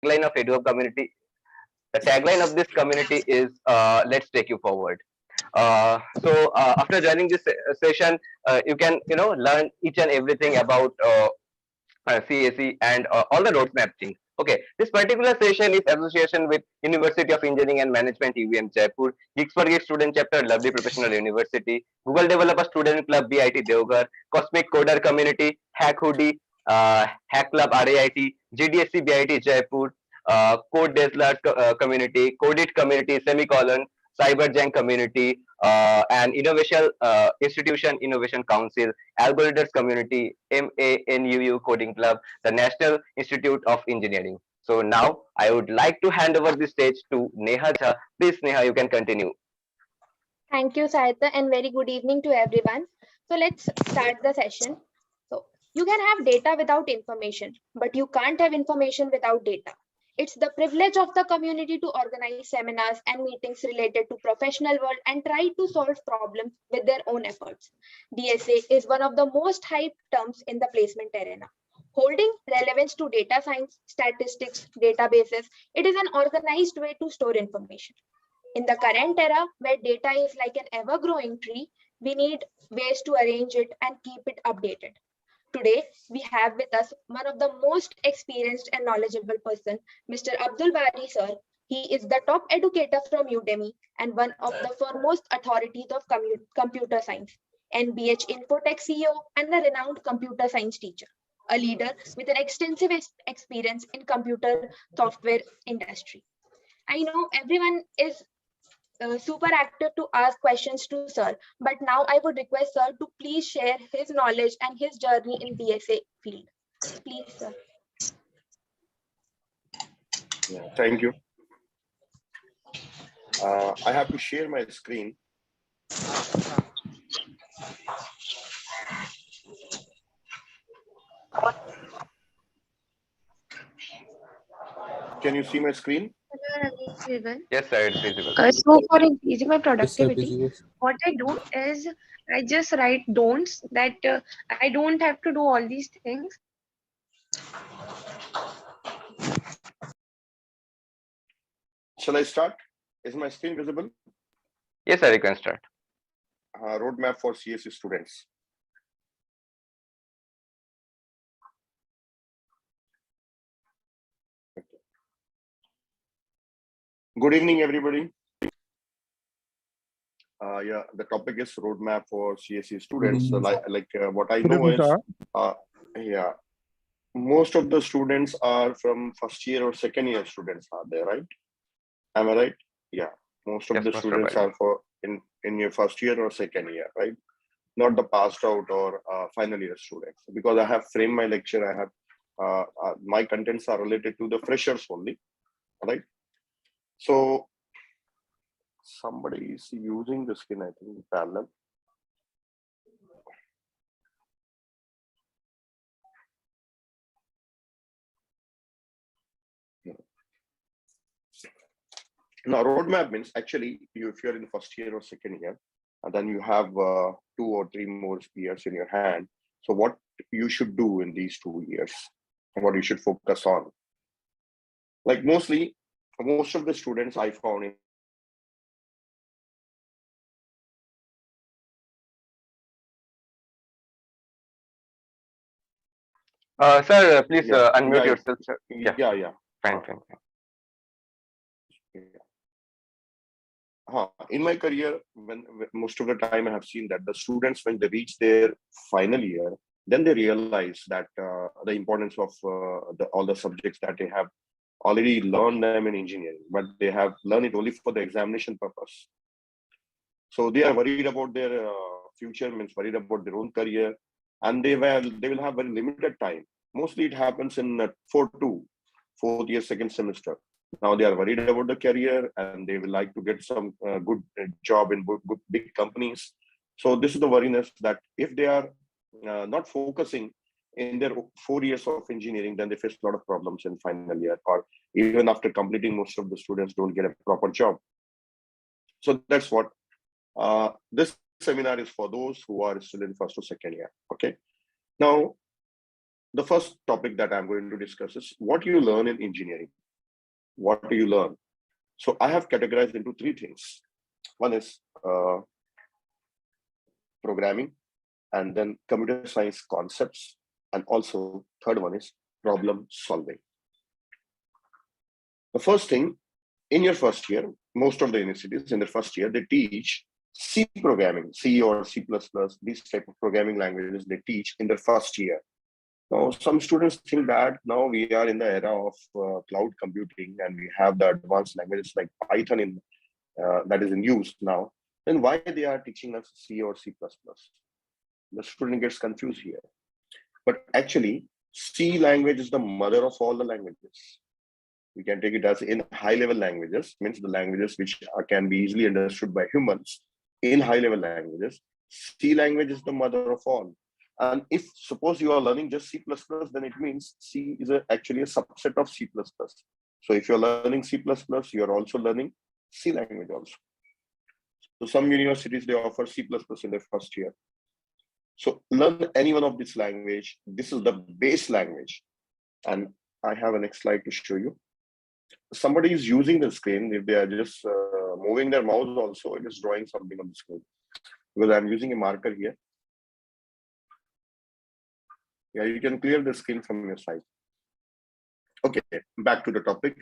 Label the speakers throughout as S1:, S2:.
S1: tagline of EduHub community. The tagline of this community is "Let's take you forward." After joining this session, you can learn each and everything about CAC and all the roadmap things. Okay, this particular session is association with University of Engineering and Management UVM Jaipur, GeeksforGeeks Student Chapter Lovely Professional University, Google Developer Student Club BIT Deoghar, Cosmic Coder Community, Hack Hoodie, Hack Club RAIT, GDSC BIT Jaipur, Code Dazzler Community, Codit Community, Semicolon, CyberJank Community, and Innovation Institution Innovation Council, Algorithms Community, MANUU Coding Club, the National Institute of Engineering. So now I would like to hand over the stage to Neha Jha. Please, Neha, you can continue.
S2: Thank you, Sahitya, and very good evening to everyone. So let's start the session. So you can have data without information, but you can't have information without data. It's the privilege of the community to organize seminars and meetings related to professional world and try to solve problems with their own efforts. DSA is one of the most hyped terms in the placement arena. Holding relevance to data science, statistics, databases, it is an organized way to store information. In the current era, where data is like an ever-growing tree, we need ways to arrange it and keep it updated. Today, we have with us one of the most experienced and knowledgeable person, Mr. Abdul Bari, sir. He is the top educator from Udemy and one of the foremost authorities of computer science, CBH Infotech CEO, and a renowned computer science teacher, a leader with an extensive experience in computer software industry. I know everyone is super active to ask questions to sir, but now I would request sir to please share his knowledge and his journey in DSA field. Please, sir.
S3: Yeah, thank you. I have to share my screen. Can you see my screen?
S1: Yes, sir, it's visible.
S4: So for increasing my productivity, what I do is I just write don'ts that I don't have to do all these things.
S3: Shall I start? Is my screen visible?
S1: Yes, sir, you can start.
S3: Roadmap for CSE students. Good evening, everybody. Yeah, the topic is roadmap for CSE students. So what I know is, yeah, most of the students are from first year or second year students are there, right? Am I right? Yeah, most of the students are in your first year or second year, right? Not the passed out or final year students. Because I have framed my lecture, I have my contents are related to the freshers only, right? So somebody is using the screen, I think, parallel. Now, roadmap means actually, if you're in first year or second year, and then you have 2 or 3 more years in your hand. So what you should do in these 2 years, and what you should focus on. Like most of the students I found in
S1: Sir, please unmute yourself, sir.
S3: Yeah.
S1: Fine.
S3: In my career, when most of the time I have seen that the students, when they reach their final year, then they realize that the importance of all the subjects that they have already learned them in engineering, but they have learned it only for the examination purpose. So they are worried about their future, means worried about their own career, and they will have very limited time. Mostly it happens in 4th year, second semester. Now they are worried about the career and they will like to get some good job in good big companies. So this is the worriness, that if they are not focusing in their 4 years of engineering, then they face a lot of problems in final year, or even after completing, most of the students don't get a proper job. So that's what this seminar is for, those who are still in first or second year. Okay. Now, the first topic that I'm going to discuss is what you learn in engineering. what do you learn? So I have categorized into three things. One is programming, and then computer science concepts, and also third one is problem solving. The first thing, in your first year, most of the universities in their first year, they teach C programming, C or C++, these type of programming languages they teach in their first year. Now, some students think that now we are in the era of cloud computing and we have the advanced languages like Python in that is in use now. Then why they are teaching us C or C++? The student gets confused here. But actually, C language is the mother of all the languages. We can take it as in high-level languages, means the languages which can be easily understood by humans. In high-level languages, C language is the mother of all. And if suppose you are learning just C++, then it means C is actually a subset of C++. So if you're learning C++, you're also learning C language also. So some universities, they offer C++ in their first year. So learn any one of this language. This is the base language. And I have a next slide to show you. Somebody is using the screen. If they are just moving their mouse also, it is drawing something on the screen. Because I'm using a marker here. Yeah, you can clear the screen from your side. Okay, back to the topic.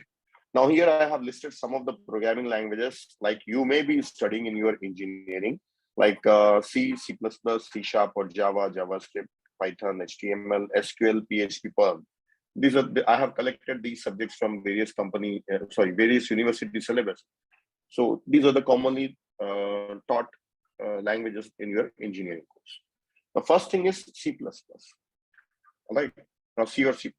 S3: Now here I have listed some of the programming languages like you may be studying in your engineering, like C, C++, C#, or Java, JavaScript, Python, HTML, SQL, PHP, Perl. These are I have collected these subjects from various various university syllabus. So these are the commonly taught languages in your engineering course. The first thing is C++. All right, now C or C++.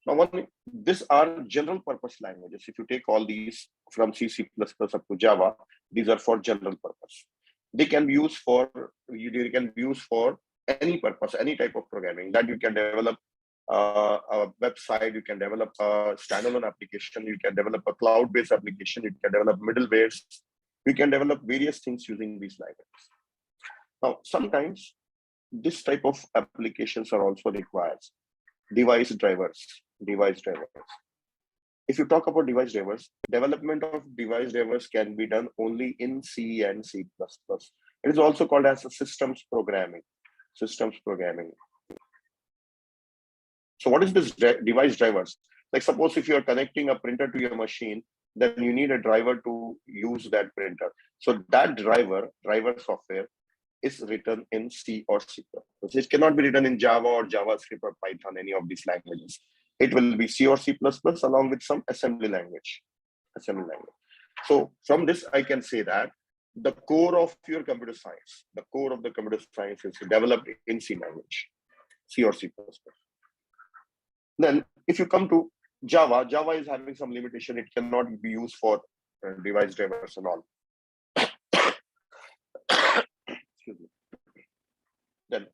S3: Now, these are general purpose languages. If you take all these from C, C++ up to Java, these are for general purpose. They can be used for any purpose, any type of programming that you can develop a website, you can develop a standalone application, you can develop a cloud-based application, you can develop middlewares, you can develop various things using these languages. Now, sometimes this type of applications are also required. Device drivers. If you talk about device drivers, development of device drivers can be done only in C and C++. It is also called as a systems programming. So what is this device drivers? Like suppose if you are connecting a printer to your machine, then you need a driver to use that printer. So that driver software is written in C or C++. It cannot be written in Java or JavaScript or Python, any of these languages. It will be C or C++ along with some assembly language. So from this, I can say that the core of your computer science, is developed in C language, C or C++. Then if you come to Java is having some limitation. It cannot be used for device drivers and all. Excuse me. Then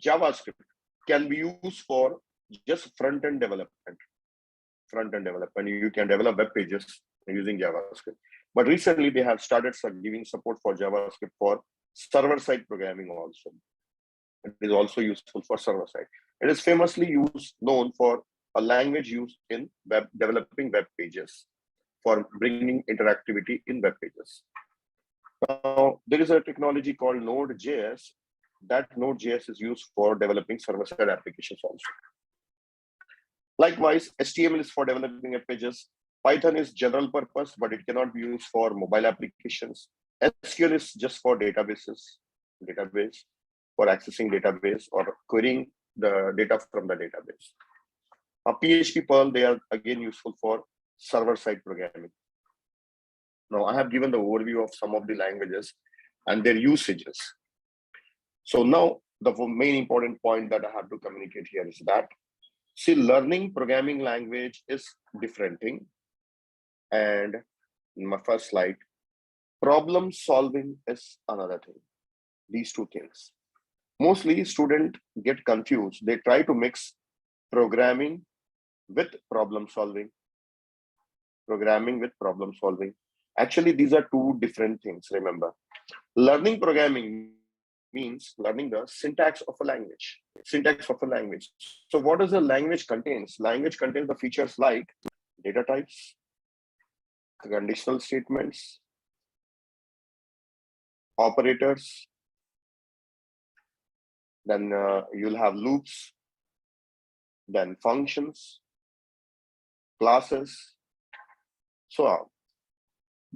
S3: JavaScript can be used for just front-end development. You can develop web pages using JavaScript. But recently they have started giving support for JavaScript for server-side programming also. It is also useful for server-side. It is famously known for a language used in developing web pages, for bringing interactivity in web pages. Now, there is a technology called Node.js. That Node.js is used for developing server-side applications also. Likewise, HTML is for developing web pages. Python is general purpose, but it cannot be used for mobile applications. SQL is just for database, for accessing database or querying the data from the database. PHP, Perl, they are again useful for server-side programming. Now, I have given the overview of some of the languages and their usages. So now, the main important point that I have to communicate here is that, see, learning programming language is different thing. And in my first slide, problem solving is another thing. These two things. Mostly students get confused. They try to mix programming with problem solving. Actually, these are two different things, remember. Learning programming means learning the syntax of a language. So what does a language contains? Language contains the features like data types, conditional statements, operators, then you'll have loops, then functions, classes, so on.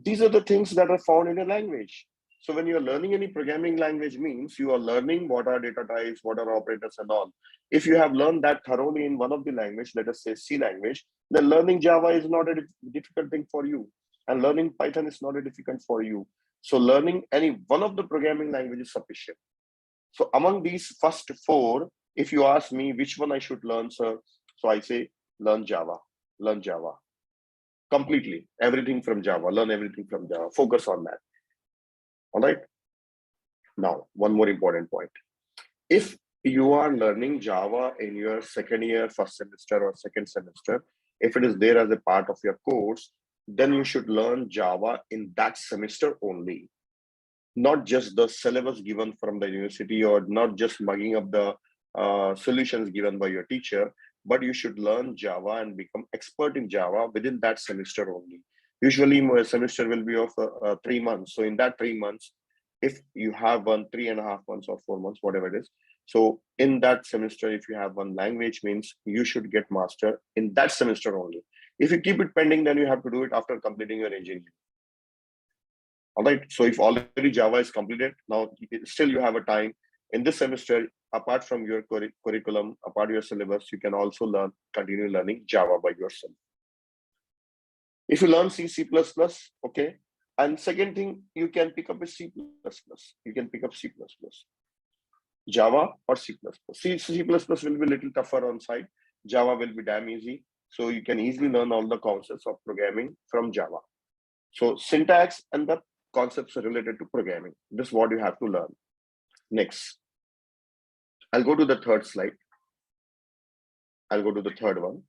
S3: These are the things that are found in a language. So when you're learning any programming language means you are learning what are data types, what are operators and all. If you have learned that thoroughly in one of the language, let us say C language, then learning Java is not a difficult thing for you. And learning Python is not a difficult for you. So learning any one of the programming language is sufficient. So among these first four, if you ask me which one I should learn, sir, so I say learn Java, learn Java. Completely, everything from Java, learn everything from Java, focus on that. All right. Now, one more important point. If you are learning Java in your second year, first semester or second semester, if it is there as a part of your course, then you should learn Java in that semester only. Not just the syllabus given from the university or not just mugging up the solutions given by your teacher, but you should learn Java and become expert in Java within that semester only. Usually my semester will be of 3 months. So in that 3 months, if you have 3.5 months or 4 months, whatever it is. So in that semester, if you have one language means you should get master in that semester only. If you keep it pending, then you have to do it after completing your engineering. All right. So if already Java is completed, now still you have a time in this semester, apart from your curriculum, apart your syllabus, you can also continue learning Java by yourself. If you learn C, C++, okay. And second thing, you can pick up a C++. You can pick up C++. Java or C++. C++ will be a little tougher on side. Java will be damn easy. So you can easily learn all the concepts of programming from Java. So syntax and the concepts are related to programming. This is what you have to learn. Next, I'll go to the third slide. I'll go to the third one.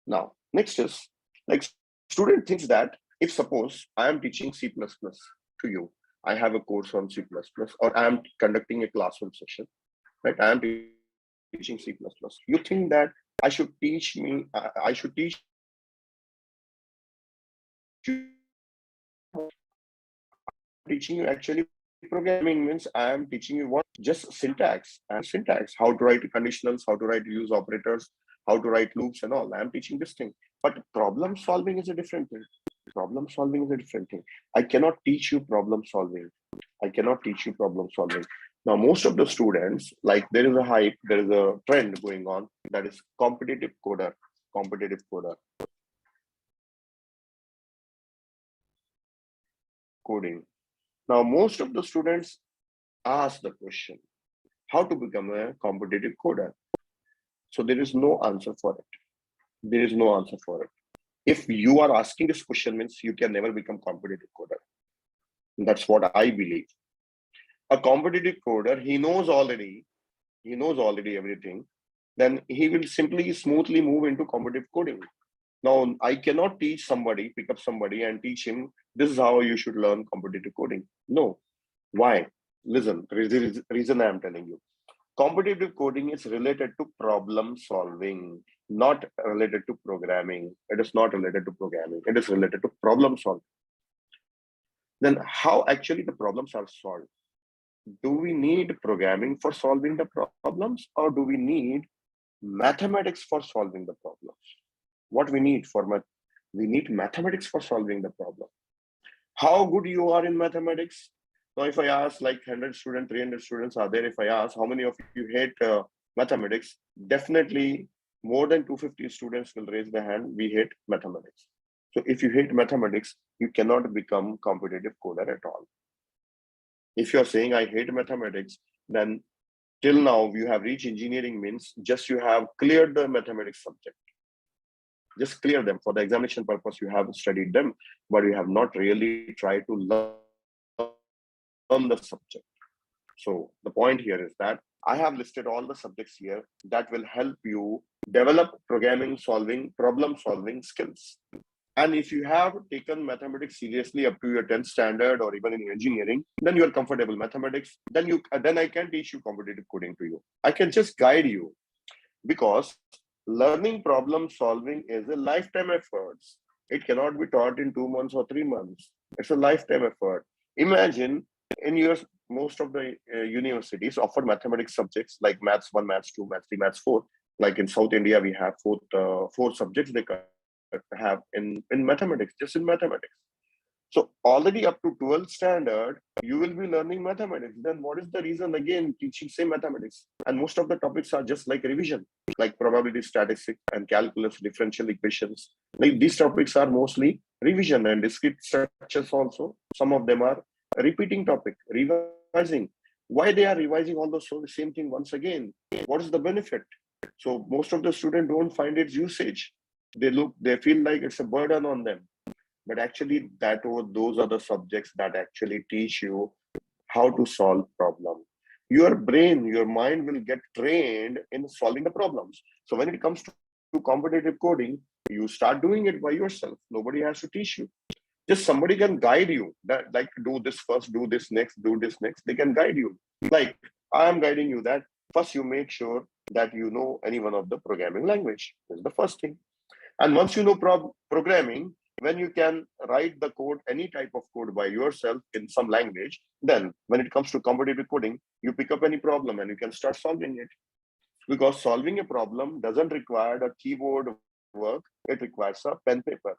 S3: Now, next is like student thinks that if suppose I am teaching C++ to you, I have a course on C++, or I am conducting a classroom session, right? I am teaching C++. You think that I should teach you teaching you actually programming means I am teaching you what just syntax and syntax, how to write conditionals, how to write use operators, how to write loops and all. I am teaching this thing, but problem solving is a different thing. Problem solving is a different thing. I cannot teach you problem solving. I cannot teach you problem solving. Now, most of the students, like there is a hype, there is a trend going on that is competitive coder, competitive coder. Coding. Now, most of the students ask the question, how to become a competitive coder? So there is no answer for it. There is no answer for it. If you are asking this question means you can never become competitive coder. That's what I believe. A competitive coder, he knows already everything, then he will simply smoothly move into competitive coding. Now, I cannot teach somebody, pick up somebody and teach him, this is how you should learn competitive coding. No. Why? Listen, reason I am telling you. Competitive coding is related to problem solving, not related to programming. It is not related to programming. It is related to problem solving. Then how actually the problems are solved? Do we need programming for solving the problems, or do we need mathematics for solving the problems? What we need we need mathematics for solving the problem. How good you are in mathematics? Now, if I ask like 100 students, 300 students are there, if I ask how many of you hate mathematics, definitely more than 250 students will raise their hand, we hate mathematics. So if you hate mathematics, you cannot become competitive coder at all. If you're saying I hate mathematics, then till now you have reached engineering means just you have cleared the mathematics subject. Just clear them for the examination purpose. You have studied them, but you have not really tried to learn the subject. So the point here is that I have listed all the subjects here that will help you develop programming, solving, problem solving skills. And if you have taken mathematics seriously up to your 10th standard or even in engineering, then you are comfortable mathematics. Then I can teach you competitive coding to you. I can just guide you, because learning problem solving is a lifetime effort. It cannot be taught in 2 months or 3 months. It's a lifetime effort. Imagine in your most of the universities offer mathematics subjects like maths 1, maths 2, maths 3, maths 4. Like in South India, we have four subjects they have in mathematics, just in mathematics. So already up to 12th standard, you will be learning mathematics. Then what is the reason again teaching same mathematics? And most of the topics are just like revision, like probability statistics and calculus, differential equations. Like these topics are mostly revision, and discrete structures also. Some of them are repeating topic, revising. Why they are revising all the same thing once again? What is the benefit? So most of the students don't find its usage. They feel like it's a burden on them. But actually those are the subjects that actually teach you how to solve problems. Your brain, your mind will get trained in solving the problems. So when it comes to competitive coding, you start doing it by yourself. Nobody has to teach you. Just somebody can guide you, that like do this first, do this next, do this next. They can guide you. Like I am guiding you that first you make sure that you know any one of the programming language. This is the first thing. And once you know programming, when you can write the code, any type of code by yourself in some language, then when it comes to competitive coding, you pick up any problem and you can start solving it. Because solving a problem doesn't require a keyboard work, it requires a pen paper.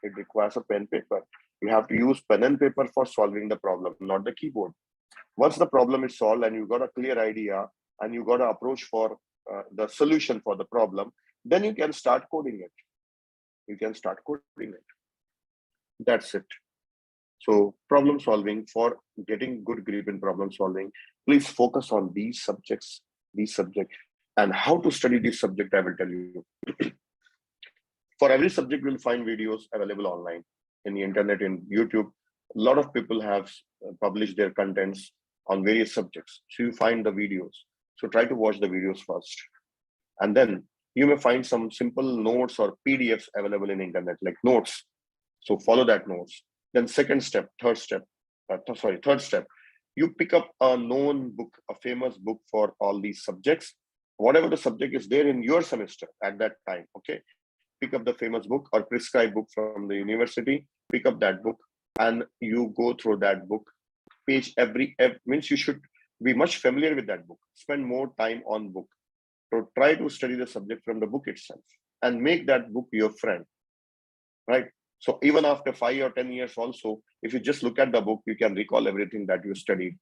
S3: It requires a pen paper. You have to use pen and paper for solving the problem, not the keyboard. Once the problem is solved and you got a clear idea and you got an approach for the solution for the problem, then you can start coding it. You can start coding it. That's it. So problem solving, for getting good grip in problem solving, please focus on these subjects, and how to study this subject, I will tell you. For every subject, you'll find videos available online in the internet, in YouTube. A lot of people have published their contents on various subjects. So you find the videos. So try to watch the videos first. And then you may find some simple notes or PDFs available in internet, like notes. So follow that notes. Then third step, you pick up a known book, a famous book for all these subjects. Whatever the subject is there in your semester at that time, okay? Pick up the famous book or prescribed book from the university, pick up that book and you go through that book. Page means you should be much familiar with that book. Spend more time on book. So try to study the subject from the book itself and make that book your friend, right? So even after 5 or 10 years also, if you just look at the book, you can recall everything that you studied.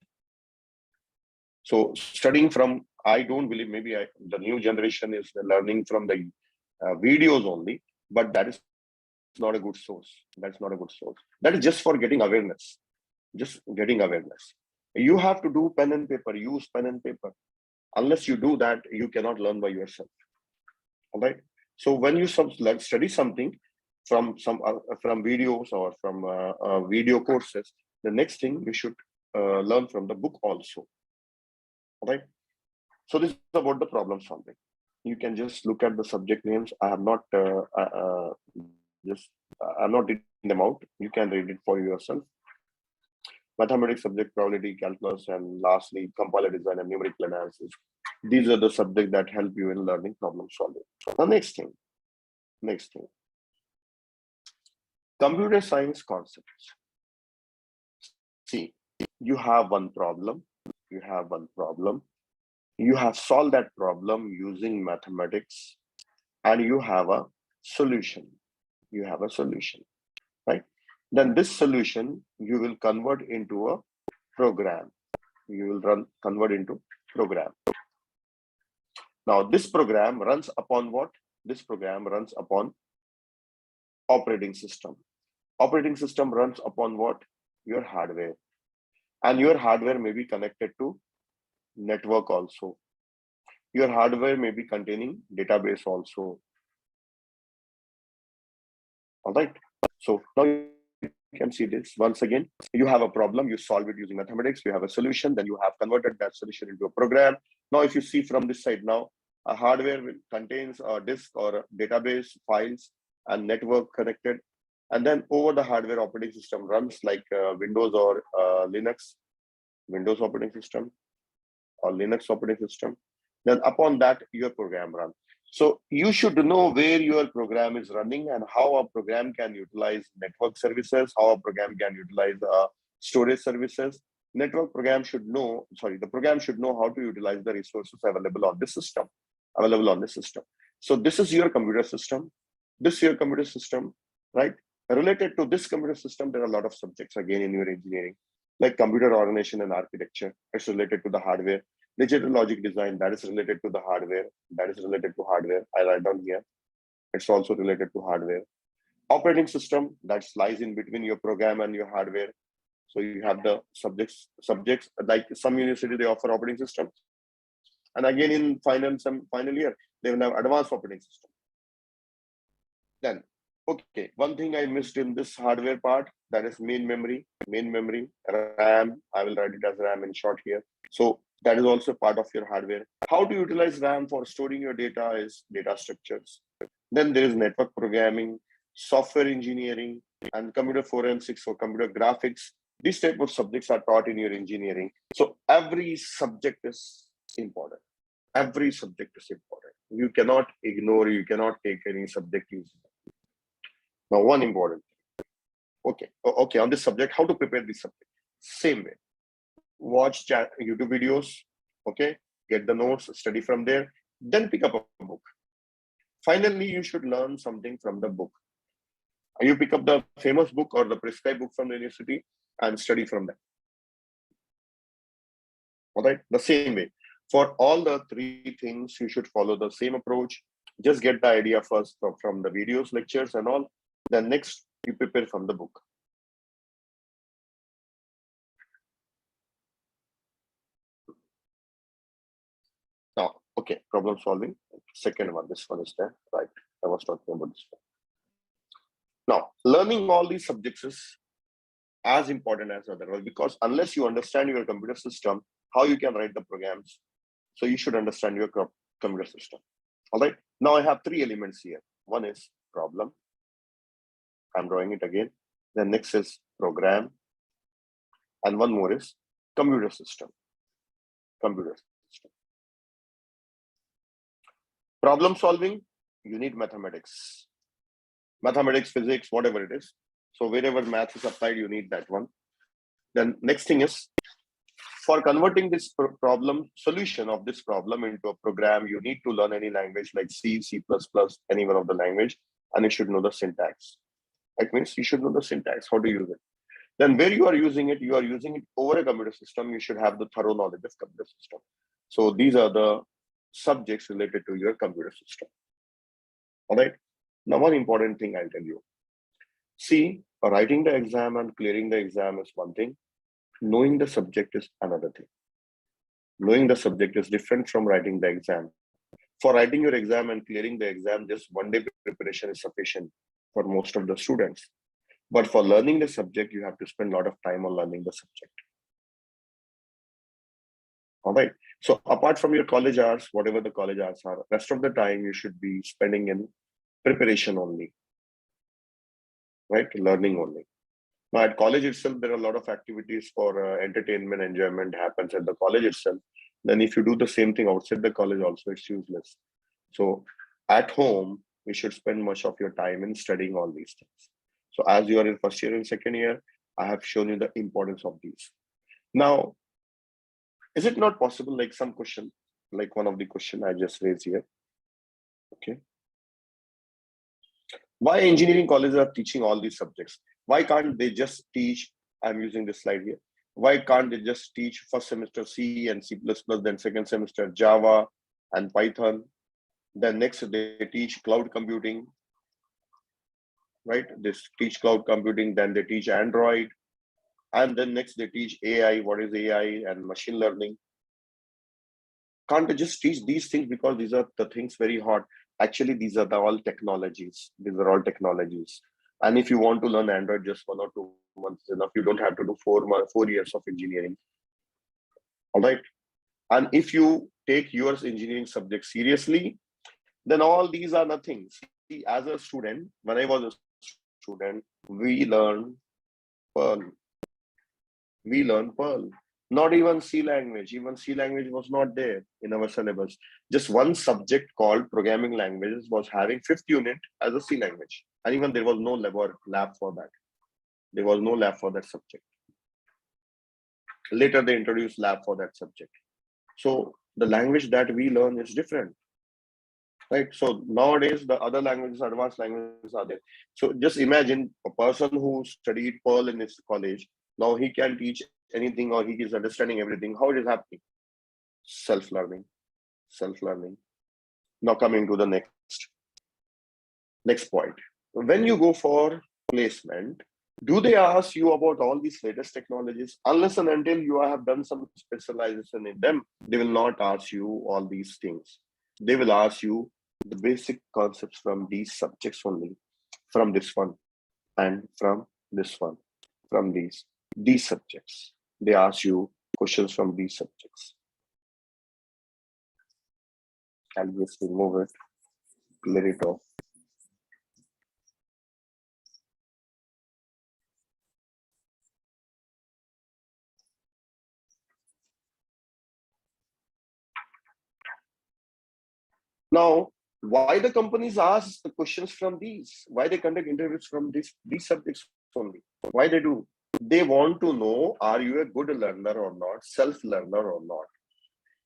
S3: So studying from, I don't believe the new generation is learning from the videos only, but that is not a good source. That's not a good source. That is just for getting awareness. Just getting awareness. You have to do pen and paper, use pen and paper. Unless you do that, you cannot learn by yourself. All right. So when you study something from videos or from video courses, the next thing you should learn from the book also. All right. So this is about the problem solving. You can just look at the subject names. I have not I'm not reading them out. You can read it for yourself. Mathematics subject, probability, calculus, and lastly, compiler design and numerical analysis. These are the subjects that help you in learning problem solving. The next thing, computer science concepts. See, you have one problem. You have solved that problem using mathematics, and you have a solution. Right? Then this solution you will convert into a program. Convert into program. Now this program runs upon what? This program runs upon operating system. Operating system runs upon what? Your hardware. And your hardware may be connected to network also. Your hardware may be containing database also. All right. So now you can see this once again. You have a problem, you solve it using mathematics, you have a solution, then you have converted that solution into a program. Now, if you see from this side now, a hardware contains a disk or a database, files, and network connected. And then over the hardware, operating system runs like Windows or Linux, Windows operating system or Linux operating system. Then upon that, your program runs. So you should know where your program is running and how a program can utilize network services, how a program can utilize storage services. Network program should know, sorry, the program should know how to utilize the resources available on this system, So this is your computer system. This is your computer system, right? Related to this computer system, there are a lot of subjects again in your engineering, like computer organization and architecture. It's related to the hardware. Digital logic design, that is related to the hardware. I write down here. It's also related to hardware. Operating system, that lies in between your program and your hardware. So you have the subjects like some university, they offer operating system. And again, in final year, they will have advanced operating system. Then, okay, one thing I missed in this hardware part, that is main memory, RAM. I will write it as RAM in short here. So that is also part of your hardware. How to utilize RAM for storing your data is data structures. Then there is network programming, software engineering, and computer forensics or computer graphics. These type of subjects are taught in your engineering. So every subject is important. Every subject is important. You cannot ignore, you cannot take any subject easily. Now, one important thing. Okay, on this subject, how to prepare this subject? Same way. Watch YouTube videos, okay? Get the notes, study from there, then pick up a book. Finally, you should learn something from the book. You pick up the famous book or the prescribed book from the university and study from them. All right, the same way. For all the three things, you should follow the same approach. Just get the idea first from the videos, lectures and all. Then next, you prepare from the book. Now, okay, problem solving. Second one, this one is there, right? I was talking about this one. Now, learning all these subjects is as important as other ones, because unless you understand your computer system, how you can write the programs. So you should understand your computer system. All right. Now I have three elements here. One is problem. I'm drawing it again. Then next is program. And one more is computer system. Problem solving, you need mathematics. Mathematics, physics, whatever it is. So wherever math is applied, you need that one. Then next thing is, for converting this solution of this problem into a program, you need to learn any language like C, C++, any one of the language, and you should know the syntax. That means you should know the syntax, how to use it. Then where you are using it over a computer system, you should have the thorough knowledge of computer system. So these are the subjects related to your computer system. All right. Now, one important thing I'll tell you. See, writing the exam and clearing the exam is one thing. Knowing the subject is another thing. Knowing the subject is different from writing the exam. For writing your exam and clearing the exam, just one day preparation is sufficient for most of the students. But for learning the subject, you have to spend a lot of time on learning the subject. All right. So apart from your college hours, whatever the college hours are, rest of the time you should be spending in preparation only, right? Learning only. Now at college itself, there are a lot of activities for entertainment, enjoyment happens at the college itself. Then if you do the same thing outside the college also, it's useless. So at home, we should spend much of your time in studying all these things. So as you are in first year and second year, I have shown you the importance of these. Now, is it not possible, like some question, like one of the question I just raised here? Okay. Why engineering colleges are teaching all these subjects? Why can't they just teach, I'm using this slide here. Why can't they just teach first semester C and C++, then second semester Java and Python? Then next they teach cloud computing, right? They teach cloud computing, then they teach Android. And then next they teach AI, what is AI and machine learning. Can't they just teach these things because these are the things very hot? Actually, these are all technologies. These are all technologies. And if you want to learn Android, just 1 or 2 months is enough. You don't have to do 4 years of engineering. All right. And if you take your engineering subject seriously, then all these are nothing. See, as a student, when I was a student, we learned Perl. Not even C language. Even C language was not there in our syllabus. Just one subject called programming languages was having 5th unit as a C language. And even there was no lab for that. There was no lab for that subject. Later, they introduced lab for that subject. So the language that we learn is different, right? So nowadays, the other languages, advanced languages are there. So just imagine a person who studied Perl in his college. Now he can teach anything, or he is understanding everything. How it is happening? Self-learning, self-learning. Now coming to the next point. When you go for placement, do they ask you about all these latest technologies? Unless and until you have done some specialization in them, they will not ask you all these things. They will ask you the basic concepts from these subjects only, from this one and from this one, from these subjects. They ask you questions from these subjects. I'll just remove it, clear it off. Now, why the companies ask the questions from these? Why they conduct interviews from these subjects only? Why they do? They want to know, are you a good learner or not, self-learner or not?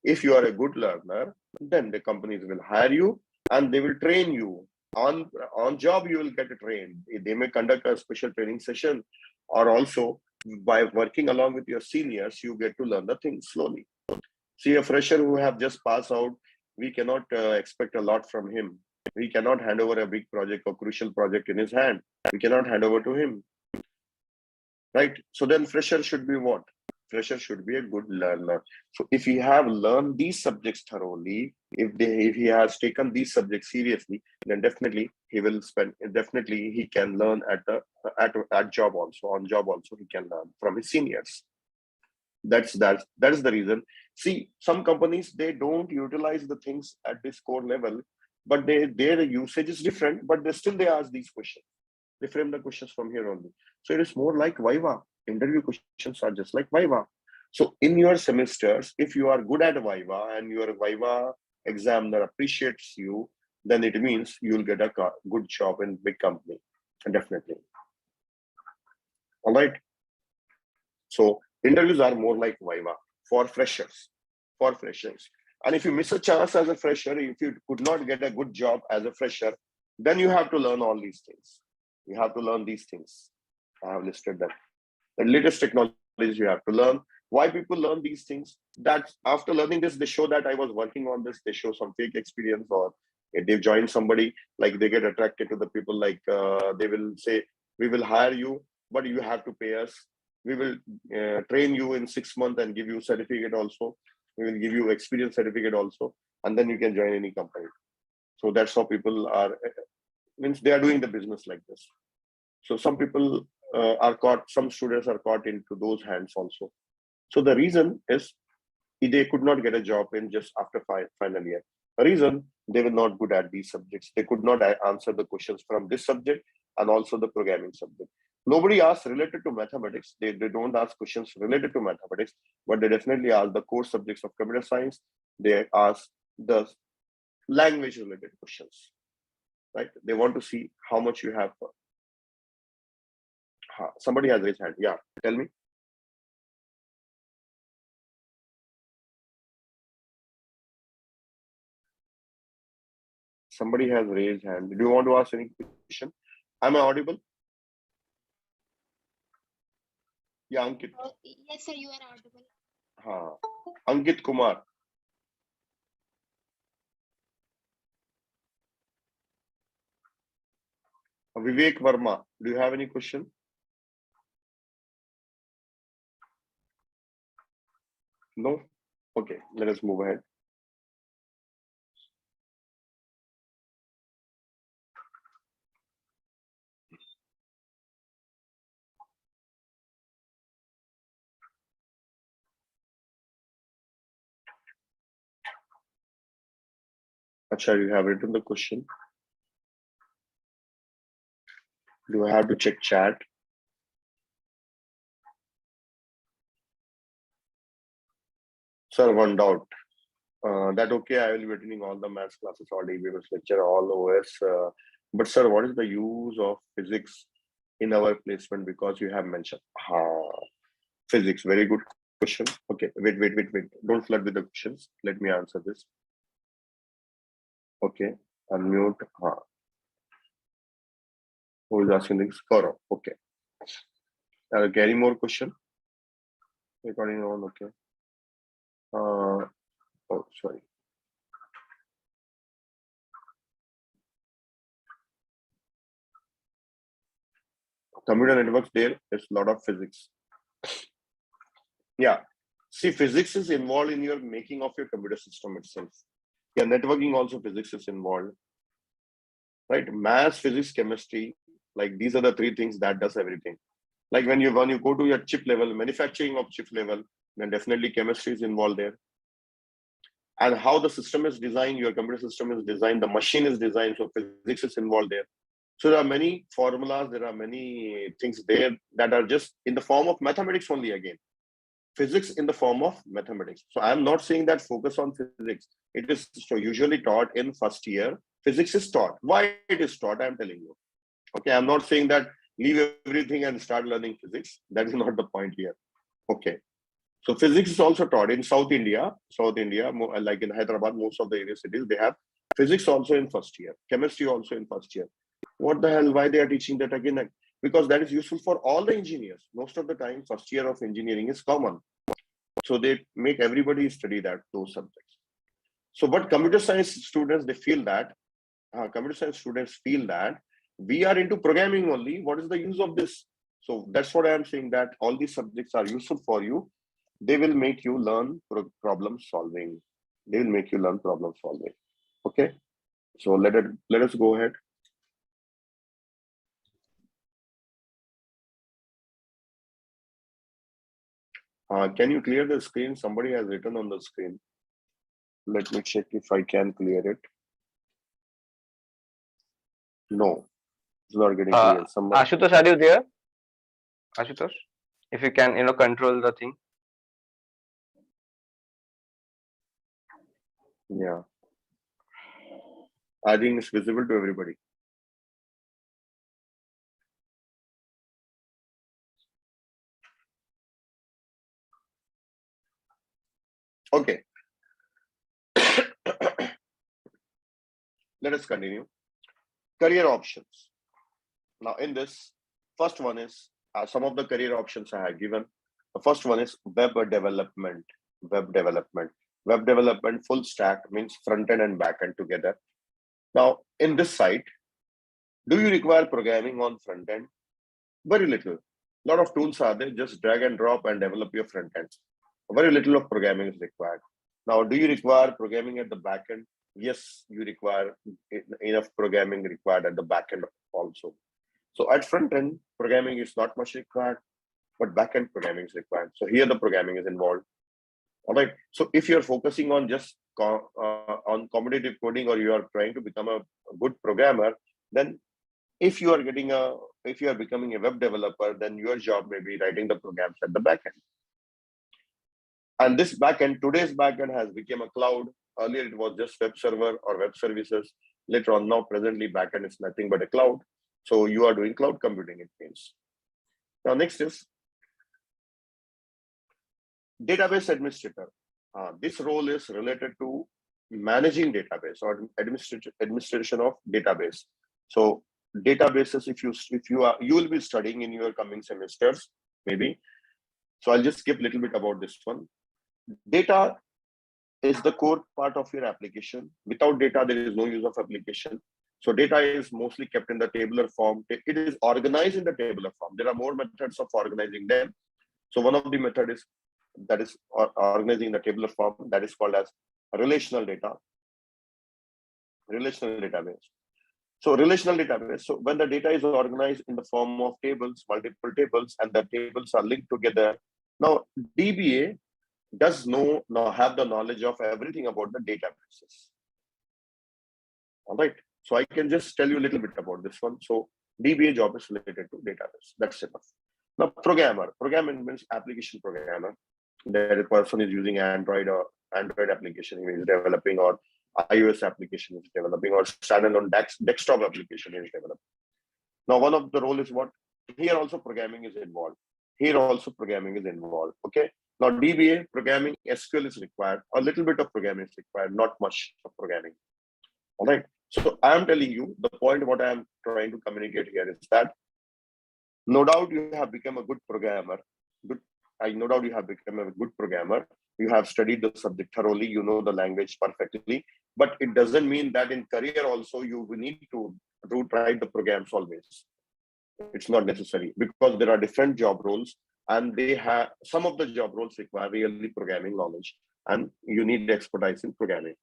S3: If you are a good learner, then the companies will hire you and they will train you. On job, you will get trained. They may conduct a special training session, or also by working along with your seniors, you get to learn the things slowly. See, a fresher who have just passed out, we cannot expect a lot from him. We cannot hand over a big project or crucial project in his hand. We cannot hand over to him, right? So then fresher should be what? Fresher should be a good learner. So if he have learned these subjects thoroughly, if he has taken these subjects seriously, then definitely he will spend. Definitely he can learn at job also. On job also he can learn from his seniors. That is the reason. See, some companies, they don't utilize the things at this core level, but their usage is different, but they ask these questions. They frame the questions from here only. So it is more like Viva. Interview questions are just like Viva. So in your semesters, if you are good at Viva and your Viva examiner appreciates you, then it means you'll get a good job in big company, definitely. All right. So interviews are more like Viva for freshers, And if you miss a chance as a fresher, if you could not get a good job as a fresher, then you have to learn all these things. You have to learn these things. I have listed them. The latest technologies you have to learn. Why people learn these things? That after learning this, they show that I was working on this. They show some fake experience, or if they've joined somebody, like they get attracted to the people, like they will say, we will hire you, but you have to pay us. We will train you in 6 months and give you certificate also. We will give you experience certificate also, and then you can join any company. So that's how people are, means they are doing the business like this. So some people are caught, some students are caught into those hands also. So the reason is they could not get a job in just after final year. The reason they were not good at these subjects. They could not answer the questions from this subject and also the programming subject. Nobody asks related to mathematics. They don't ask questions related to mathematics, but they definitely ask the core subjects of computer science. They ask the language related questions, right? They want to see how much you have. Somebody has raised hand. Yeah, tell me. Somebody has raised hand. Do you want to ask any question? Am I audible? Yeah, Ankit.
S2: Yes, sir, you are audible.
S3: Ankit Kumar. Vivek Verma, do you have any question? No? Okay, let us move ahead. Acha, you have written the question. Do I have to check chat? Sir, one doubt. That okay, I will be attending all the maths classes, all DBMS lecture, all OS. But sir, what is the use of physics in our placement? Because you have mentioned physics. Very good question. Okay, wait. Don't flood with the questions. Let me answer this. Okay, unmute. Who is asking this? Gaurav. Okay. Any more question? Recording on. Okay. Oh, sorry. Computer networks, there is a lot of physics. Yeah. See, physics is involved in your making of your computer system itself. Yeah, networking also physics is involved. Right? Maths, physics, chemistry, like these are the three things that does everything. Like when you go to your chip level, manufacturing of chip level, then definitely chemistry is involved there. And how the system is designed, your computer system is designed, the machine is designed, so physics is involved there. So there are many formulas, there are many things there that are just in the form of mathematics only again. Physics in the form of mathematics. So I'm not saying that focus on physics. It is usually taught in first year. Physics is taught. Why it is taught, I'm telling you. Okay, I'm not saying that leave everything and start learning physics. That is not the point here. Okay. So physics is also taught in South India, like in Hyderabad, most of the area cities, they have physics also in first year, chemistry also in first year. What the hell, why they are teaching that again? Because that is useful for all the engineers. Most of the time, first year of engineering is common. So they make everybody study those subjects. So but computer science students, they feel that, we are into programming only. What is the use of this? So that's what I am saying, that all these subjects are useful for you. They will make you learn problem solving. Okay. So let us go ahead. Can you clear the screen? Somebody has written on the screen. Let me check if I can clear it. No, it's not getting clear.
S1: Ashutosh, are you there? Ashutosh, if you can, control the thing.
S3: Yeah. I think it's visible to everybody. Okay. Let us continue. Career options. Now in this, first one is, some of the career options I have given. The first one is web development. Web development full stack means front end and back end together. Now in this site, do you require programming on front end? Very little. A lot of tools are there, just drag and drop and develop your front end. Very little of programming is required. Now, do you require programming at the back end? Yes, you require enough programming required at the back end also. So at front end, programming is not much required, but back end programming is required. So here the programming is involved. All right. So if you're focusing on just on competitive coding, or you are trying to become a good programmer, then if you are becoming a web developer, then your job may be writing the programs at the back end. And this backend, today's backend has become a cloud. Earlier, it was just web server or web services. Later on, now presently, backend is nothing but a cloud. So you are doing cloud computing, it means. Now, next is database administrator. This role is related to managing database or administration of database. So databases, you will be studying in your coming semesters, maybe. So I'll just skip a little bit about this one. Data is the core part of your application. Without data, there is no use of application. So data is mostly kept in the tabular form. It is organized in the tabular form. There are more methods of organizing them. So one of the method is organizing the tabular form, that is called as relational data. Relational database. So relational database. So when the data is organized in the form of tables, multiple tables, and the tables are linked together. Now DBA does now have the knowledge of everything about the databases. All right. So I can just tell you a little bit about this one. So DBA job is related to database. That's enough. Now programmer. Programming means application programmer. that a person is using Android or Android application he is developing, or iOS application is developing, or standalone desktop application is developing. Now, one of the role is what? Here also programming is involved. Here also programming is involved. Okay. Now, DBA programming, SQL is required. A little bit of programming is required, not much of programming. All right. So I am telling you the point. What I am trying to communicate here is that no doubt you have become a good programmer. No doubt you have become a good programmer. You have studied the subject thoroughly. You know the language perfectly. But it doesn't mean that in career also you will need to write the programs always. It's not necessary, because there are different job roles, and they have some of the job roles require really programming knowledge, and you need expertise in programming.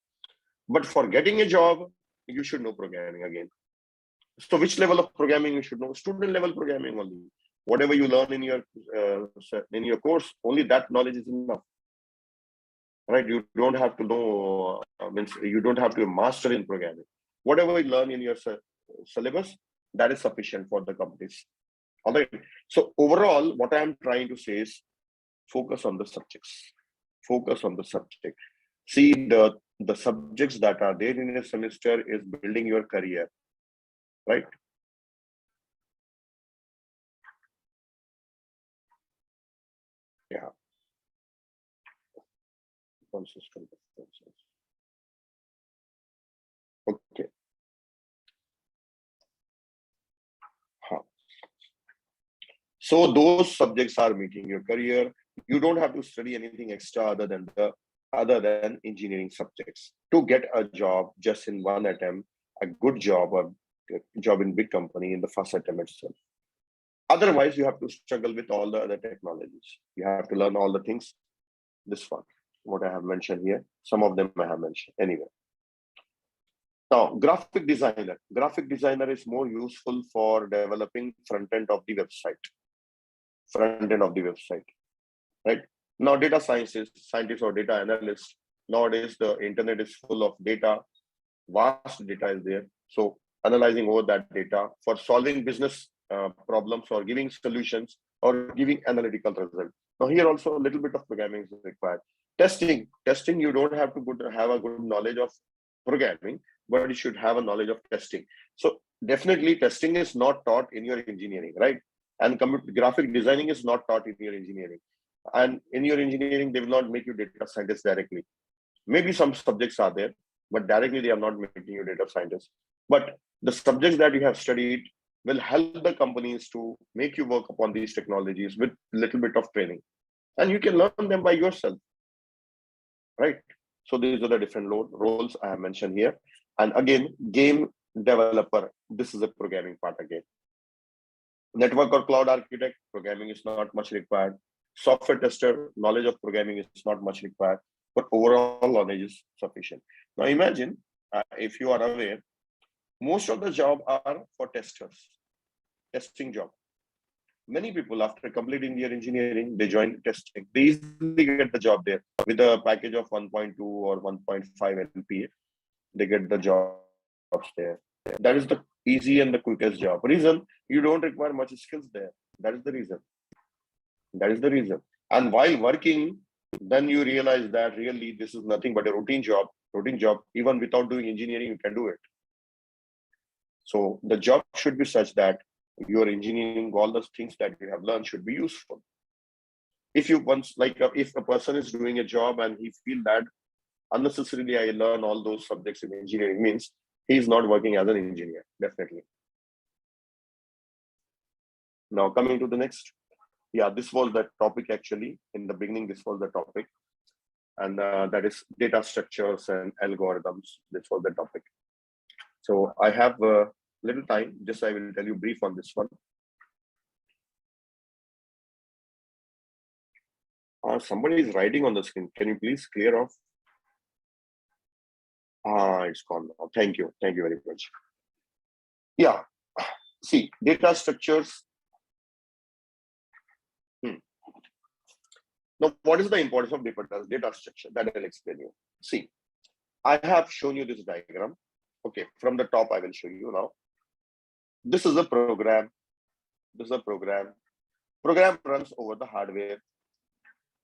S3: But for getting a job, you should know programming again. So which level of programming you should know? Student level programming only. Whatever you learn in your course, only that knowledge is enough. Right? You don't have to know. You don't have to be a master in programming. Whatever you learn in your syllabus, that is sufficient for the companies. All right. So overall, what I am trying to say is focus on the subjects. Focus on the subject. See the subjects that are there in a semester is building your career. Right? Yeah. Consistent. Okay. So those subjects are making your career. You don't have to study anything extra other than engineering subjects to get a job just in one attempt, a good job or a job in big company in the first attempt itself. Otherwise, you have to struggle with all the other technologies. You have to learn all the things. This one, what I have mentioned here, some of them I have mentioned anyway. Now, graphic designer. Graphic designer is more useful for developing front end of the website. Right? Now, data scientists or data analysts, nowadays the internet is full of data, vast data is there. So analyzing all that data for solving business problems or giving solutions or giving analytical results. Now here also a little bit of programming is required. Testing, you don't have to have a good knowledge of programming, but you should have a knowledge of testing. So definitely testing is not taught in your engineering, right? And graphic designing is not taught in your engineering. And in your engineering, they will not make you data scientist directly. Maybe some subjects are there, but directly they are not making you data scientist. But the subjects that you have studied will help the companies to make you work upon these technologies with a little bit of training. And you can learn them by yourself, right? So these are the different roles I have mentioned here. And again, game developer, this is a programming part again. Network or cloud architect, programming is not much required. Software tester, knowledge of programming is not much required, but overall knowledge is sufficient. Now imagine, if you are aware, most of the jobs are for testing job. Many people after completing their engineering, they join testing. They easily get the job there with a package of 1.2 or 1.5 LPA. They get the jobs there. That is the easy and the quickest job. Reason, you don't require much skills there. That is the reason. And while working, then you realize that really this is nothing but a routine job. Even without doing engineering, you can do it. So the job should be such that your engineering, all those things that you have learned should be useful. If if a person is doing a job and he feel that unnecessarily I learn all those subjects in engineering, means he is not working as an engineer, definitely. Now coming to the next. Yeah, this was the topic actually. In the beginning, this was the topic. And that is data structures and algorithms. This was the topic. So I have a little time. Just I will tell you brief on this one. Somebody is writing on the screen. Can you please clear off? It's gone now. Thank you. Thank you very much. Yeah. See, data structures. Now, what is the importance of data structure? That I'll explain you. See, I have shown you this diagram. Okay, from the top, I will show you now. This is a program. Program runs over the hardware.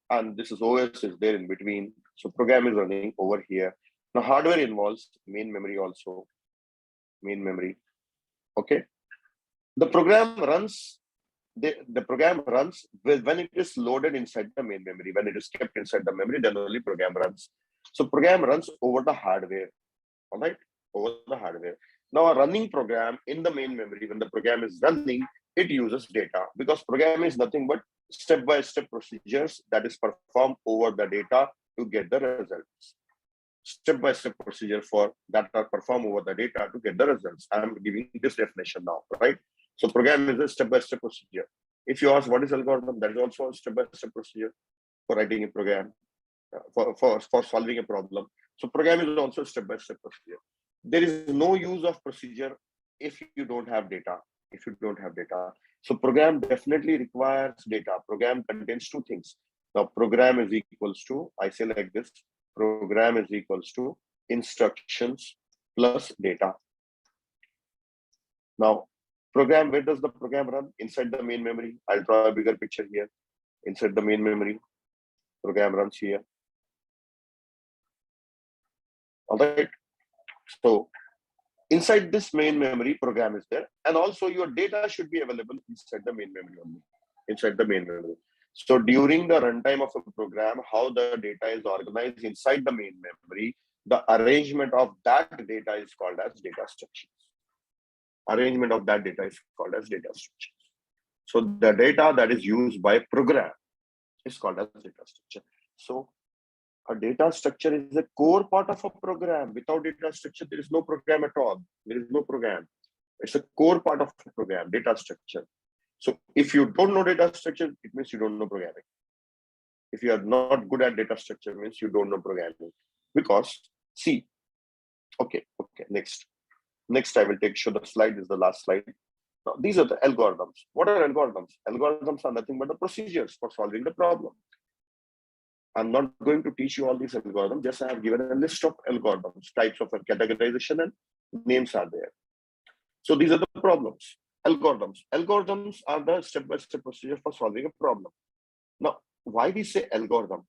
S3: and this is OS is there in between. So program is running over here. Now hardware involves main memory also, main memory. Okay, the program runs. The program runs when it is loaded inside the main memory. When it is kept inside the memory, then only program runs. So program runs over the hardware. All right, over the hardware. Now a running program in the main memory, when the program is running, it uses data, because program is nothing but step-by-step procedures that is performed over the data to get the results. Step-by-step procedure for that are performed over the data to get the results. I am giving this definition now, right? So program is a step-by-step procedure. If you ask what is algorithm, that is also a step-by-step procedure for writing a program, for solving a problem. So program is also a step-by-step procedure. There is no use of procedure if you don't have data. If you don't have data, so program definitely requires data. Program contains two things. Now program is equals to, I say like this, program is equals to instructions plus data. Now program, where does the program run? Inside the main memory. I'll draw a bigger picture here. Inside the main memory, program runs here. All right. So inside this main memory, program is there, and also your data should be available inside the main memory only. Inside the main memory. So during the runtime of a program, how the data is organized inside the main memory, the arrangement of that data is called as data structures. Arrangement of that data is called as data structures. So the data that is used by program is called as data structure. So a data structure is a core part of a program. Without data structure, there is no program at all. There is no program. It's a core part of a program, data structure. So if you don't know data structure, it means you don't know programming. If you are not good at data structure, it means you don't know programming. Because see, okay, next I will show the slide. This is the last slide. Now, these are the algorithms. What are algorithms? Algorithms are nothing but the procedures for solving the problem. I'm not going to teach you all these algorithms. Just I have given a list of algorithms, types of categorization, and names are there. So these are the problems. Algorithms. Algorithms are the step-by-step procedure for solving a problem. Now, why we say algorithm?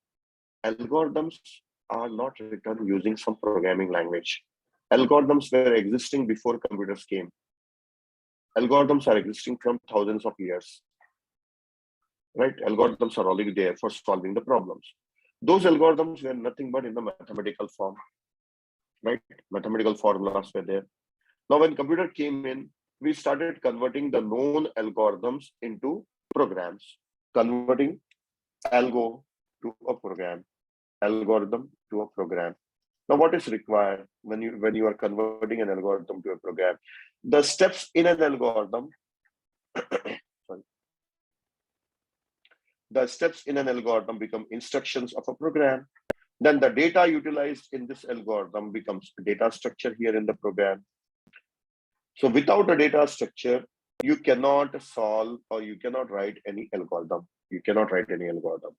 S3: Algorithms are not written using some programming language. Algorithms were existing before computers came. Algorithms are existing from thousands of years. Right? Algorithms are already there for solving the problems. Those algorithms were nothing but in the mathematical form. Right? Mathematical formulas were there. Now, when computer came in, we started converting the known algorithms into programs, converting algo to a program, algorithm to a program. Now, what is required when you are converting an algorithm to a program? The steps in an algorithm, sorry, the steps in an algorithm become instructions of a program. Then the data utilized in this algorithm becomes data structure here in the program. So without a data structure, you cannot solve or you cannot write any algorithm. You cannot write any algorithm.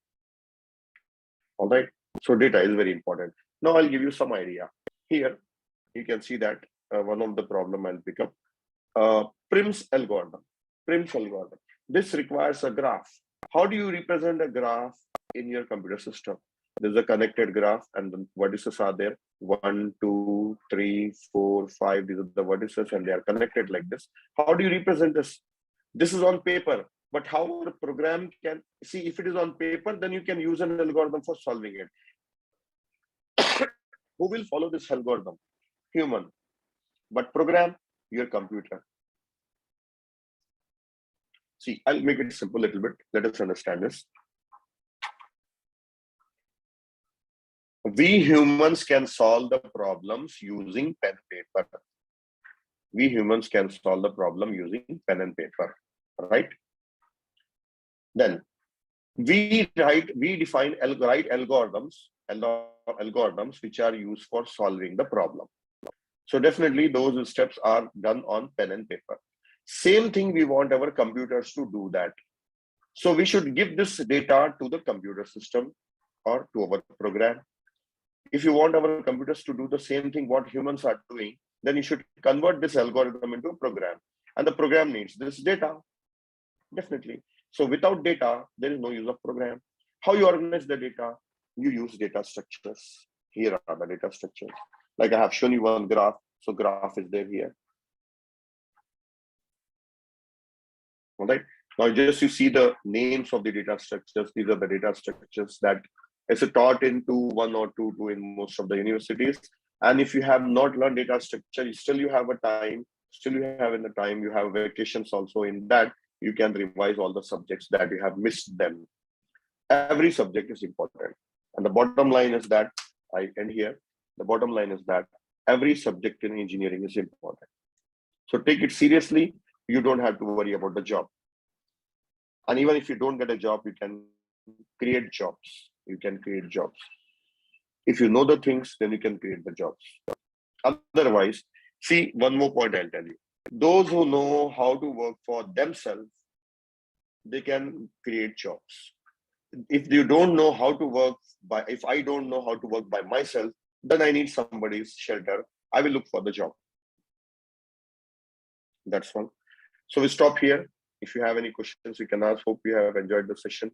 S3: All right. So data is very important. Now I'll give you some idea. Here, you can see that one of the problem I'll pick up. Prim's algorithm. Prim's algorithm. This requires a graph. How do you represent a graph in your computer system? There's a connected graph, and the vertices are there. 1, 2, 3, 4, 5. These are the vertices, and they are connected like this. How do you represent this? This is on paper, but how the program can see? If it is on paper, then you can use an algorithm for solving it. Who will follow this algorithm? Human. But program, your computer. See, I'll make it simple a little bit. Let us understand this. We humans can solve the problems using pen and paper. We humans can solve the problem using pen and paper, right? Then we define algorithms which are used for solving the problem. So definitely those steps are done on pen and paper. Same thing, we want our computers to do that. So we should give this data to the computer system or to our program. If you want our computers to do the same thing what humans are doing, then you should convert this algorithm into a program. And the program needs this data, definitely. So without data, there is no use of program. How you organize the data? You use data structures. Here are the data structures. Like I have shown you one graph. So graph is there here. All right. Now just you see the names of the data structures. These are the data structures that is taught into 1 or 2 in most of the universities. And if you have not learned data structure, still you have a time, still you have in the time, you have vacations also. In that, you can revise all the subjects that you have missed them. Every subject is important. And the bottom line is that, I end here, the bottom line is that every subject in engineering is important. So take it seriously, you don't have to worry about the job. And even if you don't get a job, you can create jobs. You can create jobs. If you know the things, then you can create the jobs. Otherwise, see, one more point I'll tell you. Those who know how to work for themselves, they can create jobs. If you don't know how to work by, if I don't know how to work by myself, then I need somebody's shelter. I will look for the job. That's one. So we stop here. If you have any questions, you can ask. Hope you have enjoyed the session.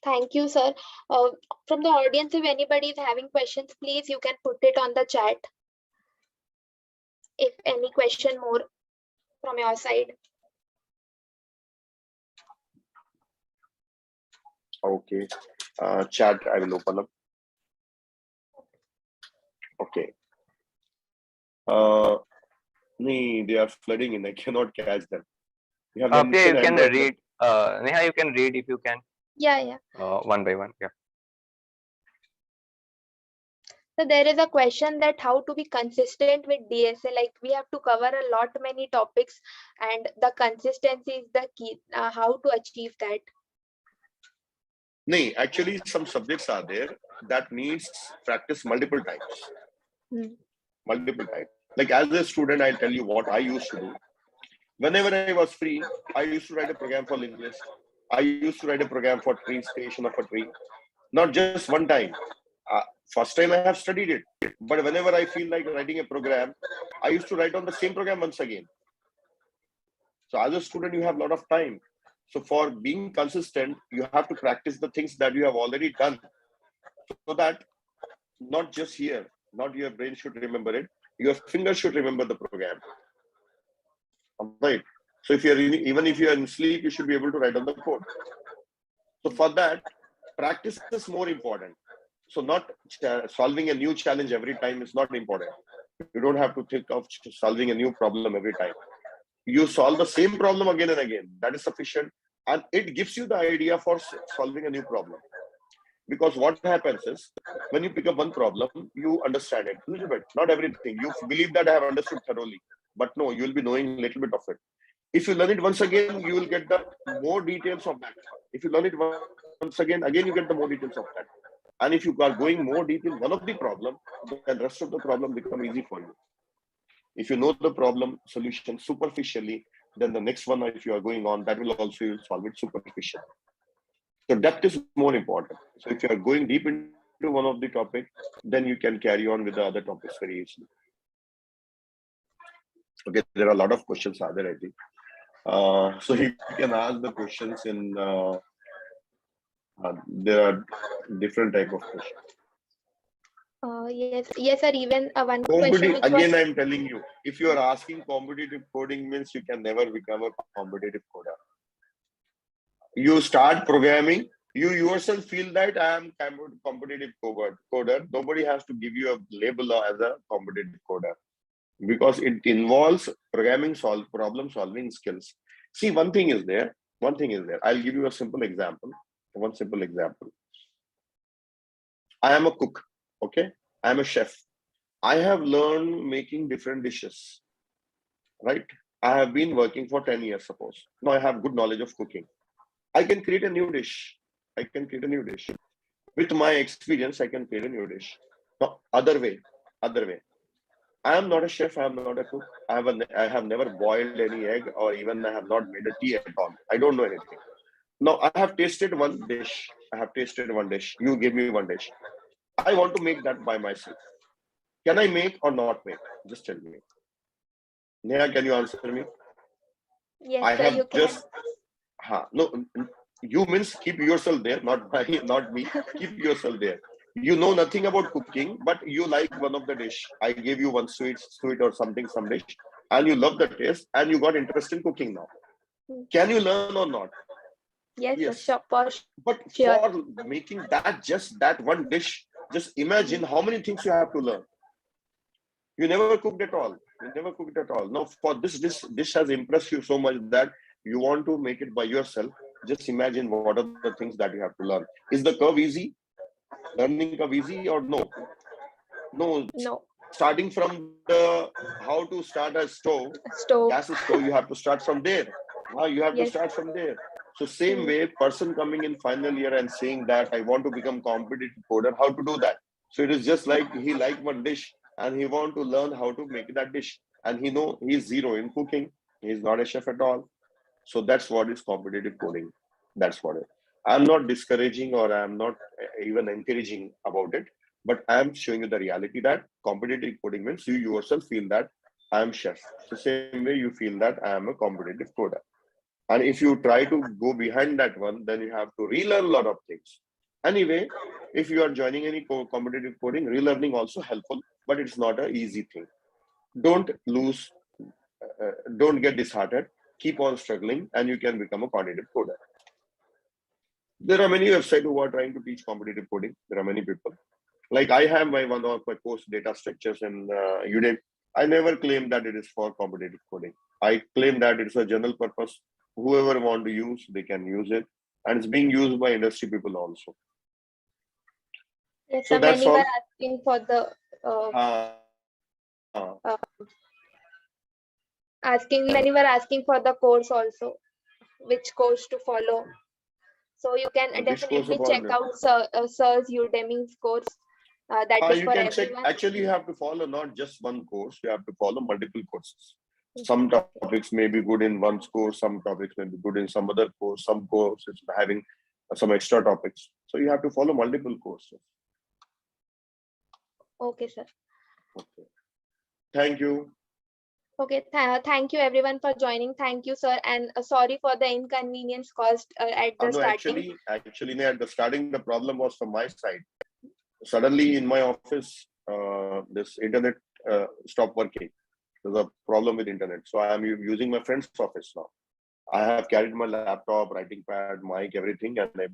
S2: Thank you, sir. From the audience, if anybody is having questions, please, you can put it on the chat. If any question more from your side.
S3: Okay. Chat, I will open up. Okay. They are flooding in. I cannot catch them.
S1: You can read. Neha, you can read if you can.
S2: Yeah.
S1: One by one. Yeah.
S2: So there is a question that how to be consistent with DSA. Like we have to cover a lot many topics, and the consistency is the key. How to achieve that?
S3: No, actually, some subjects are there that needs practice multiple times. Multiple times. Like as a student, I'll tell you what I used to do. Whenever I was free, I used to write a program for linked list. I used to write a program for tree station of a tree. Not just one time. First time I have studied it. But whenever I feel like writing a program, I used to write on the same program once again. So as a student, you have a lot of time. So for being consistent, you have to practice the things that you have already done. So that not just here, not your brain should remember it, your fingers should remember the program. Right. So if you're even if you're in sleep, you should be able to write on the code. So for that, practice is more important. So not solving a new challenge every time is not important. You don't have to think of solving a new problem every time. You solve the same problem again and again. That is sufficient. And it gives you the idea for solving a new problem. Because what happens is, when you pick up one problem, you understand it a little bit, not everything. You believe that I have understood thoroughly, but no, you will be knowing a little bit of it. If you learn it once again, you will get the more details of that. If you learn it once again you get the more details of that. And if you are going more deep in one of the problem, then the rest of the problem become easy for you. If you know the problem solution superficially, then the next one, if you are going on, that will also solve it superficially. So depth is more important. So if you are going deep into one of the topic, then you can carry on with the other topics very easily. Okay, there are a lot of questions are there, I think. So you can ask the questions in, there are different type of questions.
S2: Yes, sir. Even one question.
S3: Again, I'm telling you, if you are asking competitive coding means you can never become a competitive coder. You start programming, you yourself feel that I am competitive coder. Nobody has to give you a label as a competitive coder because it involves programming, problem solving skills. See, one thing is there. I'll give you a simple example. One simple example. I am a cook. Okay, I am a chef. I have learned making different dishes. Right? I have been working for 10 years, suppose. Now I have good knowledge of cooking. I can create a new dish. With my experience, I can create a new dish. No, other way. I am not a chef. I am not a cook. I have never boiled any egg, or even I have not made a tea at all. I don't know anything. Now I have tasted one dish. You give me one dish. I want to make that by myself. Can I make or not make? Just tell me. Neha, can you answer me?
S2: Yes, sir, you can.
S3: No, you means keep yourself there, not not me. Keep yourself there. You know nothing about cooking, but you like one of the dish. I gave you one sweet or something, some dish, and you love the taste, and you got interest in cooking now. Can you learn or not?
S2: Yes,
S3: Yes.
S2: sure, for
S3: But
S2: sure.
S3: for making that just that one dish, just imagine how many things you have to learn. You never cooked at all. You never cooked at all. Now, for this dish has impressed you so much that you want to make it by yourself. Just imagine what are the things that you have to learn. Is the curve easy? Learning curve easy or no? No.
S2: No.
S3: Starting from the how to start a stove,
S2: Stove.
S3: gas stove, you have to start from there. You have to
S2: Yes.
S3: start from there. So same way, person coming in final year and saying that I want to become competitive coder, how to do that? So it is just like he like one dish and he want to learn how to make that dish. And he know he's zero in cooking. He's not a chef at all. So that's what is competitive coding. That's what it. I'm not discouraging or I'm not even encouraging about it, but I'm showing you the reality that competitive coding means you yourself feel that I'm chef. So same way you feel that I am a competitive coder. And if you try to go behind that one, then you have to relearn a lot of things. Anyway, if you are joining any competitive coding, relearning also helpful, but it's not an easy thing. Don't lose, don't get disheartened. Keep on struggling, and you can become a competitive coder. There are many websites who are trying to teach competitive coding. There are many people. Like I have one of my course data structures in Udemy. I never claim that it is for competitive coding. I claim that it's a general purpose. Whoever want to use, they can use it, and it's being used by industry people also.
S2: Yes,
S3: So
S2: sir.
S3: that's
S2: Many were
S3: all.
S2: asking for the
S3: Uh,
S2: many were asking for the course also, which course to follow. So you can
S3: which course
S2: definitely
S3: of
S2: check
S3: order?
S2: out Sir's Udemy's course. That is
S3: You
S2: for
S3: can check.
S2: everyone.
S3: Actually, you have to follow not just one course. You have to follow multiple courses. Some topics may be good in one course. Some topics may be good in some other course. Some courses having some extra topics. So you have to follow multiple courses.
S2: Okay, sir.
S3: Okay. Thank you.
S2: Okay, thank you everyone for joining. Thank you, sir, and sorry for the inconvenience caused at the
S3: No,
S2: starting.
S3: actually, at the starting, the problem was from my side. Suddenly, in my office, this internet stopped working. There's a problem with internet, so I am using my friend's office now. I have carried my laptop, writing pad, mic, everything, and I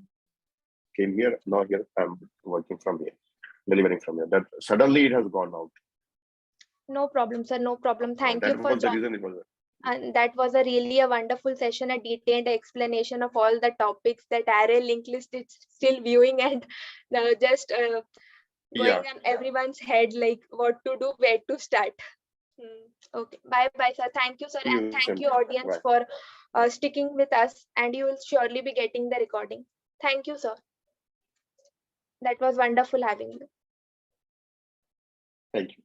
S3: came here. Now here I'm working from here, delivering from here. That suddenly it has gone out.
S2: No problem, sir. No problem. Thank you
S3: That
S2: for
S3: was the
S2: joining.
S3: reason it was.
S2: And that was a really a wonderful session, a detailed explanation of all the topics that array linked list is still viewing and just going on everyone's head, like what to do, where to start. Okay, bye bye, sir. Thank you, sir, and thank you, audience, for sticking with us. And you will surely be getting the recording. Thank you, sir. That was wonderful having you.
S3: Thank you.